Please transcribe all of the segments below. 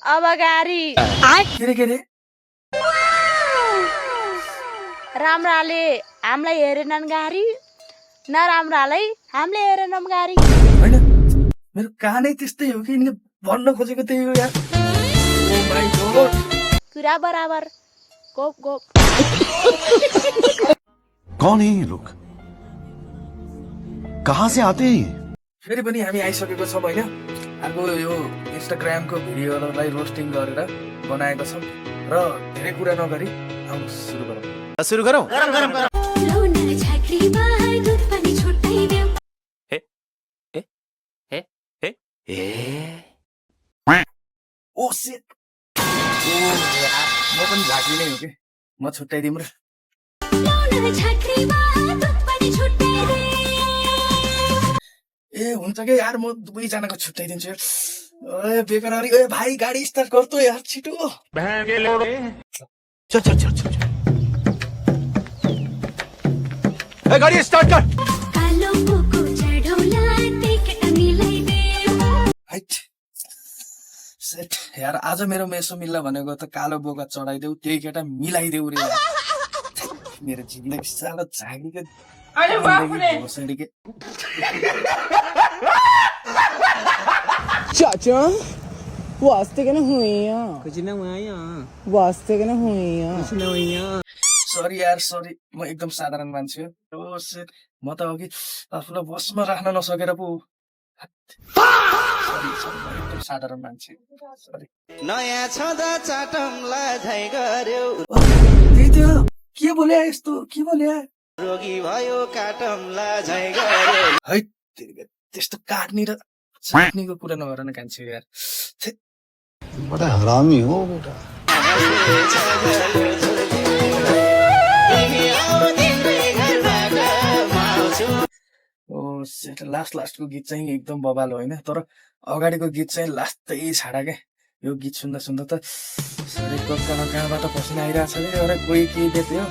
अब गाडी के रे राम्राले हामीलाई हेरेनन् गाडी नराम्रालाई हामीले हेरेनौँ गाडी हैन मेरो कानै त्यस्तै हो कि यिनले भन्न खोजेको त्यही हो यार ओ माय गॉड कुरा बराबर गोप गोप कौन है ये लोग कहाँ से आते हैं फेरि पनि हामी आइसकेको छौँ हैन अर्को यो इन्स्टाग्रामको भिडियोलाई रोस्टिङ गरेर बनाएको छौँ र धेरै कुरा नगरी आउनु सुरु गरौँ ओ शिट ओ यार म पनि झाँक्रिनै हो कि म छुट्याइदिउँ र ए हुन्छ कि यार म दुवैजनाको छुट्याइदिन्छु ए बेकरारी ए भाइ गाडी स्टार्ट गर्तो यार छिटो चल चल चल चल ए गाड़ी स्टार्ट कर हाइट सेट यार आज मेरो मेसो मिल्ला भनेको त कालो बोका चढाइदेऊ त्यही केटा मिलाइदेऊ रे मेरो जिन्दगी सानो झाँक्रीको भोसडीके चाचा वास्ते के ना हुई कुछ ना हुआ वास्ते के ना हुई कुछ ना हुआ सरी यार सरी म एकदम साधारण मान्छे हो ओ सेट म त अघि आफूलाई बसमा राख्न नसकेर पो सरी सरी म एकदम साधारण मान्छे सरी नयाँ छँदा चाटमलाई धाइ गर्यो त्यही त के बोले यस्तो के बोले रोगी भयो काटमलाई झै गर्यो है त्यस्तो काट्ने र चाट्नेको कुरा नगर न कान्छे यार छे, बड़ा हरामी हो बेटा ओ सेट लास्टको गीत चाहिँ एकदम बबाल हो हैन तर अगाडिको गीत चाहिँ लास्टै छाडा के यो गीत सुन्दा सुन्दा त शरीरको कहाँबाट पसिना आइरहेछ नि एउटा कोही के देख्यो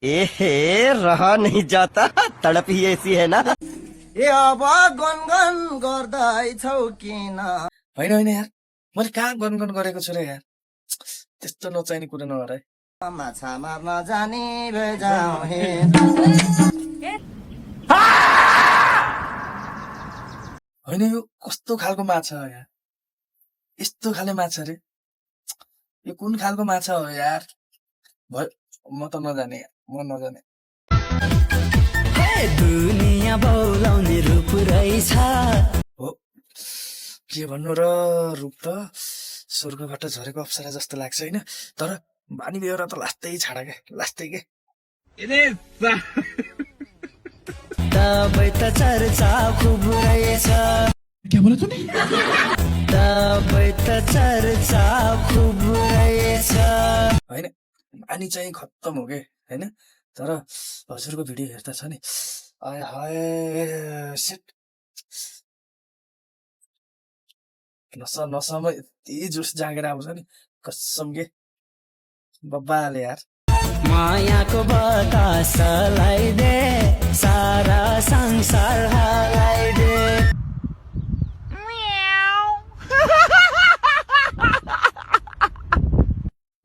ए रहा नहीं जाता तड़प ही ऐसी है ना ए अब गनगन गर्दैछौ किन होइन होइन यार मैले कहाँ गनगन गरेको छु र यार त्यस्तो नचाहिने कुरा नगर है माछा मार्न जाने बेजाउ हे होइन यो कस्तो खालको माछा हो यार यस्तो खाले माछा रे यो कुन खालको माछा हो यार भयो म त नजाने यार म नजाने दुनिया बोलाउने रूप रहेछ हो के भन्नु र रूप त स्वर्गबाट झरेको अप्सरा जस्तो लाग्छ होइन तर बानी बेहोरा त लास्टै छाडा के लास्टै के तपाईँ त चर्चा खुब रहेछ क्या बोला तूने तपाईँ त चर्चा खुब रहेछ होइन बानी चाहिँ खत्तम हो के होइन तर हजुरको भिडियो हेर्दा छ नि आय हाय सिट नसामा यति जुस जागेर आउँछ नि कसम के बब्बाले यार मायाको बतास लगाइदे सारा संसार हराइदे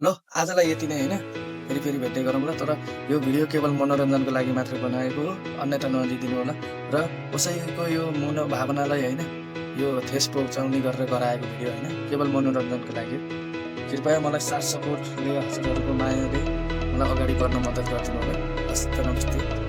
ल आजलाई यति नै होइन फेरि भेट्दै गरौँ ल तर यो भिडियो केवल मनोरञ्जनको लागि मात्रै बनाएको हो अन्यथा नलिदिनु होला र कसैको यो मनोभावनालाई होइन यो ठेस पहुँचाउने गरेर गराएको भिडियो होइन केवल मनोरञ्जनको लागि कृपया मलाई साथ सपोर्टले हजुरहरूको मायाले मलाई अगाडि बढ्न मद्दत गरिदिनु होला हस्त नमस्ते